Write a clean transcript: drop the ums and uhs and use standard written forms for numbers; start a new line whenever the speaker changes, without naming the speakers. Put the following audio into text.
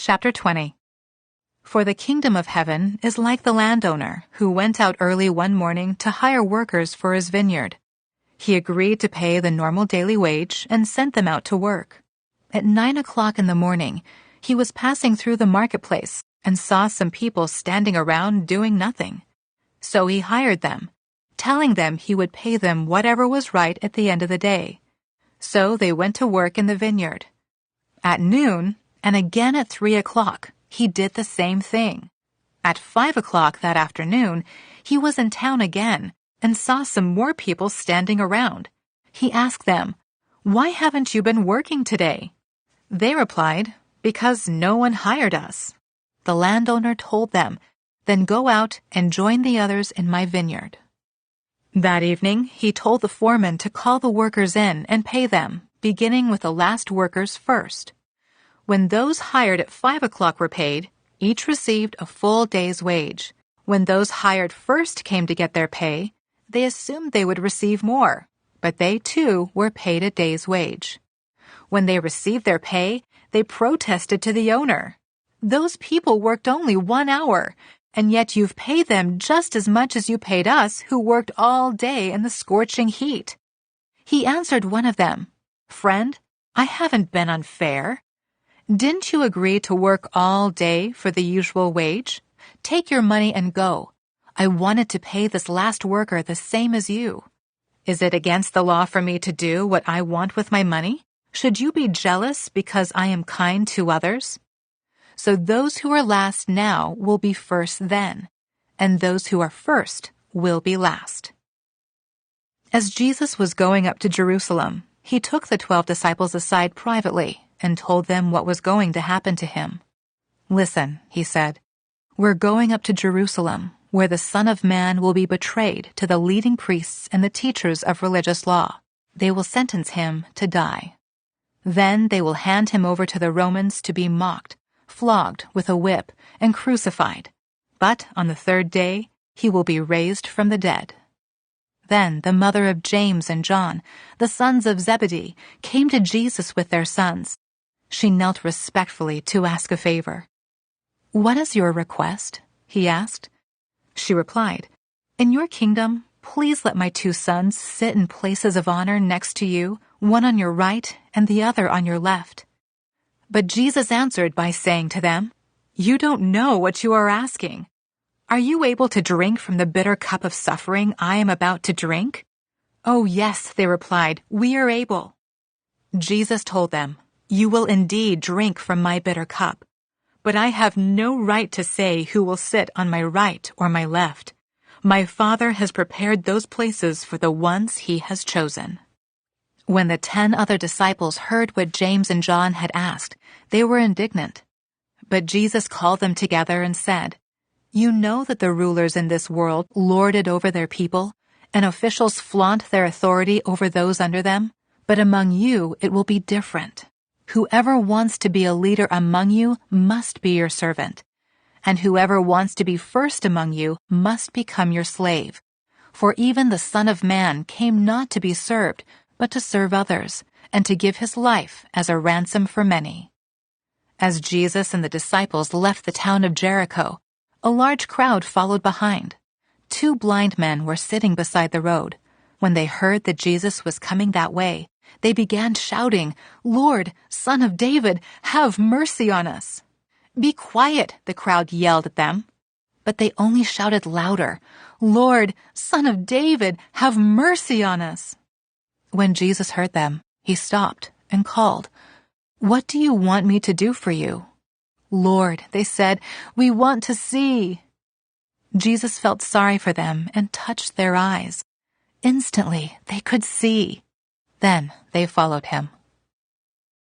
Chapter 20. For the kingdom of heaven is like the landowner who went out early one morning to hire workers for his vineyard. He agreed to pay the normal daily wage and sent them out to work. At 9 o'clock in the morning, he was passing through the marketplace and saw some people standing around doing nothing. So he hired them, telling them he would pay them whatever was right at the end of the day. So they went to work in the vineyard. At noon, and again at 3 o'clock, he did the same thing. At 5 o'clock that afternoon, he was in town again and saw some more people standing around. He asked them, "Why haven't you been working today?" They replied, "Because no one hired us." The landowner told them, "Then go out and join the others in my vineyard." That evening, he told the foreman to call the workers in and pay them, beginning with the last workers first. When those hired at 5 o'clock were paid, each received a full day's wage. When those hired first came to get their pay, they assumed they would receive more, but they too were paid a day's wage. When they received their pay, they protested to the owner. "Those people worked only 1 hour, and yet you've paid them just as much as you paid us who worked all day in the scorching heat." He answered one of them, "Friend, I haven't been unfair. Didn't you agree to work all day for the usual wage? Take your money and go. I wanted to pay this last worker the same as you. Is it against the law for me to do what I want with my money? Should you be jealous because I am kind to others?" So those who are last now will be first then, and those who are first will be last. As Jesus was going up to Jerusalem, he took the 12 disciples aside privately and told them what was going to happen to him. "Listen," he said, "we're going up to Jerusalem, where the Son of Man will be betrayed to the leading priests and the teachers of religious law. They will sentence him to die. Then they will hand him over to the Romans to be mocked, flogged with a whip, and crucified. But on the 3rd day, he will be raised from the dead." Then the mother of James and John, the sons of Zebedee, came to Jesus with their sons. She knelt respectfully to ask a favor. "What is your request?" he asked. She replied, "In your kingdom, please let my 2 sons sit in places of honor next to you, one on your right and the other on your left." But Jesus answered by saying to them, "You don't know what you are asking. Are you able to drink from the bitter cup of suffering I am about to drink?" "Oh, yes," they replied, "we are able." Jesus told them, "You will indeed drink from my bitter cup, but I have no right to say who will sit on my right or my left. My Father has prepared those places for the ones he has chosen." When the 10 other disciples heard what James and John had asked, they were indignant. But Jesus called them together and said, "You know that the rulers in this world lord it over their people, and officials flaunt their authority over those under them, but among you it will be different. Whoever wants to be a leader among you must be your servant, and whoever wants to be first among you must become your slave. For even the Son of Man came not to be served, but to serve others, and to give his life as a ransom for many." As Jesus and the disciples left the town of Jericho, a large crowd followed behind. 2 blind men were sitting beside the road. When they heard that Jesus was coming that way, they began shouting, "Lord, Son of David, have mercy on us." "Be quiet," the crowd yelled at them. But they only shouted louder, "Lord, Son of David, have mercy on us." When Jesus heard them, he stopped and called, "What do you want me to do for you?" "Lord," they said, "we want to see." Jesus felt sorry for them and touched their eyes. Instantly they could see. Then they followed him.